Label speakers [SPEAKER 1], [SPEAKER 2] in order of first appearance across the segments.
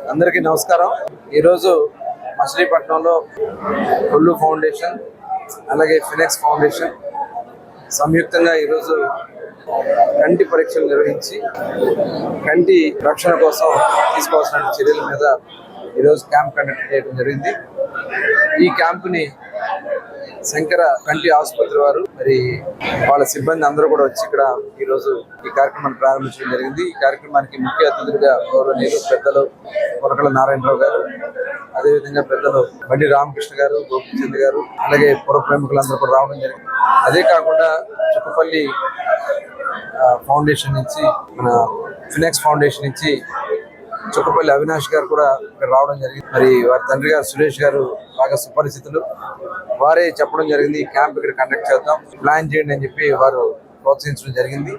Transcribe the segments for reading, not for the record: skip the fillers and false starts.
[SPEAKER 1] అందరికీ నమస్కారం. ఈరోజు మచిలీపట్నంలో కొల్లు ఫౌండేషన్ అలాగే ఫినెక్స్ ఫౌండేషన్ సంయుక్తంగా ఈరోజు కంటి పరీక్షలు నిర్వహించి కంటి రక్షణ కోసం తీసుకోవాల్సిన చర్యల మీద ఈరోజు క్యాంప్ కండక్ట్ చేయడం జరిగింది. ఈ క్యాంపుని శంకర కంటి ఆసుపత్రి వారు మరి వాళ్ళ సిబ్బంది అందరూ కూడా వచ్చి ఇక్కడ ఈరోజు ఈ కార్యక్రమాన్ని ప్రారంభించడం జరిగింది. ఈ కార్యక్రమానికి ముఖ్య అతిథులుగా గౌరవనీయులు పెద్దలు కొనకళ్ళ నారాయణరావు గారు, అదేవిధంగా పెద్దలు బండి రామకృష్ణ గారు, గోపిచంద్ గారు, అలాగే పుర ప్రముఖులందరూ కూడా రావడం జరిగింది. అదే కాకుండా చుక్కపల్లి ఫౌండేషన్ నుంచి, మన ఫినెక్స్ ఫౌండేషన్ నుంచి చుక్కపల్లి అవినాష్ గారు కూడా ఇక్కడ రావడం జరిగింది. మరి వారి తండ్రి గారు సురేష్ గారు బాగా సుపరిచితులు, వారే చెప్పడం జరిగింది ఈ క్యాంప్ ఇక్కడ కండక్ట్ చేద్దాం, ప్లాన్ చేయండి అని చెప్పి వారు ప్రోత్సహించడం జరిగింది.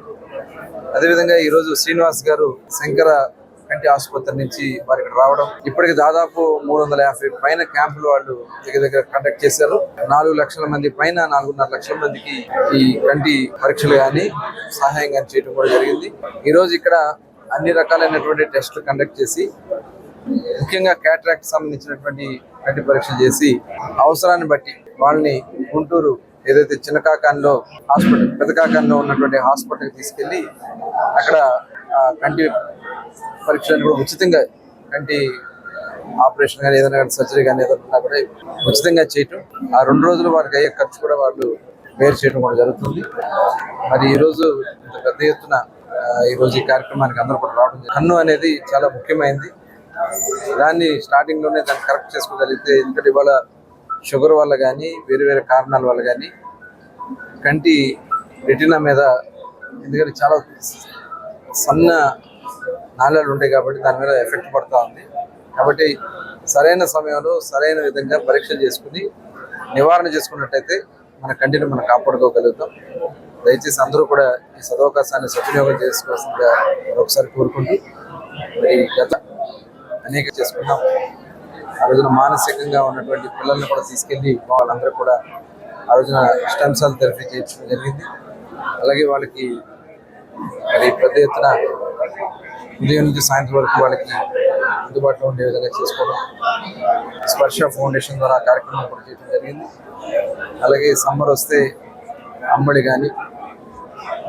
[SPEAKER 1] అదేవిధంగా ఈరోజు శ్రీనివాస్ గారు శంకర కంటి ఆసుపత్రి నుంచి వారు ఇక్కడ రావడం, ఇప్పటికి దాదాపు 350 పైన క్యాంపులు వాళ్ళు దగ్గర కండక్ట్ చేశారు. 4 లక్షల మంది పైన 4.5 లక్షల మందికి ఈ కంటి పరీక్షలు కానీ సహాయం కానీ చేయడం కూడా జరిగింది. ఈరోజు ఇక్కడ అన్ని రకాలైనటువంటి టెస్టులు కండక్ట్ చేసి ముఖ్యంగా క్యాటరాక్ట్ సంబంధించినటువంటి కంటి పరీక్షలు చేసి అవసరాన్ని బట్టి వాళ్ళని గుంటూరు ఏదైతే చిన్నకాకానిలో హాస్పిటల్, పెద్దకాకానిలో ఉన్నటువంటి హాస్పిటల్కి తీసుకెళ్ళి అక్కడ కంటి పరీక్షలను కూడా ఉచితంగా, కంటి ఆపరేషన్ కానీ ఏదైనా సర్జరీ కానీ ఏదైనా కూడా ఉచితంగా చేయటం, ఆ 2 రోజులు వారికి అయ్యే ఖర్చు కూడా వాళ్ళు వేరు చేయడం కూడా జరుగుతుంది. మరి ఈరోజు ఇంత పెద్ద ఎత్తున ఈరోజు ఈ కార్యక్రమానికి అందరూ కూడా రావడం. కన్ను అనేది చాలా ముఖ్యమైనది. దాన్ని స్టార్టింగ్లోనే దాన్ని కరెక్ట్ చేసుకోగలిగితే, ఎందుకంటే ఇవాళ షుగర్ వల్ల కానీ వేరే వేరే కారణాల వల్ల కానీ కంటి రెటినా మీద, ఎందుకంటే చాలా సన్న నాళాలు ఉంటాయి కాబట్టి దాని మీద ఎఫెక్ట్ పడుతూ ఉంది. కాబట్టి సరైన సమయంలో సరైన విధంగా పరీక్షలు చేసుకుని నివారణ చేసుకున్నట్టయితే మన కంటిని మనం కాపాడుకోగలుగుతాం. దయచేసి అందరూ కూడా ఈ సదవకాశాన్ని సద్వినియోగం చేసుకోవాల్సిందిగా ఒకసారి కోరుకుంటూ, మరి గత అనేక చేసుకున్నాం. ఆ రోజున మానసికంగా ఉన్నటువంటి పిల్లల్ని కూడా తీసుకెళ్ళి వాళ్ళందరూ కూడా ఆ రోజున స్టెమ్ సెల్ థెరపీ చేయించడం జరిగింది. అలాగే వాళ్ళకి మరి పెద్ద ఎత్తున ఉదయం నుంచి సాయంత్రం వరకు వాళ్ళకి అందుబాటులో ఉండే విధంగా చేసుకోవడం, స్పర్శ ఫౌండేషన్ ద్వారా కార్యక్రమం కూడా చేయడం జరిగింది. అలాగే సమ్మర్ వస్తే అమ్మడి కానీ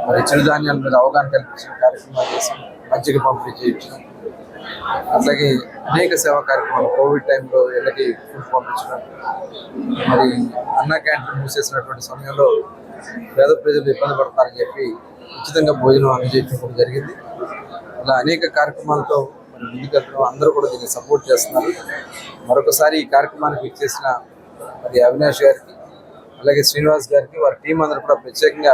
[SPEAKER 1] మరి చిరుధాన్యాల మీద అవగాహన కల్పించిన కార్యక్రమాలు చేసి మజ్జిగ పంపిణీ చేయించడం, అట్లాగే అనేక సేవా కార్యక్రమాలు, కోవిడ్ టైంలో ఇళ్ళకి ఫుడ్ పంపించడం, మరి అన్న క్యాంటీన్ మూసేసినటువంటి సమయంలో పేద ప్రజలు ఇబ్బంది పడతారని చెప్పి ఉచితంగా భోజనం అందజేయడం కూడా జరిగింది. ఇలా అనేక కార్యక్రమాలతో మరి ముందుకెళ్తున్నాం. అందరూ కూడా దీన్ని సపోర్ట్ చేస్తున్నారు. మరొకసారి ఈ కార్యక్రమానికి ఇచ్చేసిన మరి అవినాష్ గారికి, అలాగే శ్రీనివాస్ గారికి, వారి టీం అందరూ కూడా ప్రత్యేకంగా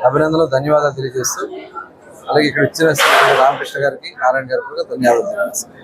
[SPEAKER 1] అభినందనలు, ధన్యవాదాలు తెలియజేస్తూ, అలాగే ఇక్కడ ఇచ్చిన రామకృష్ణ గారికి, నారాయణ గారికి కూడా ధన్యవాదాలు తెలియజేస్తాను.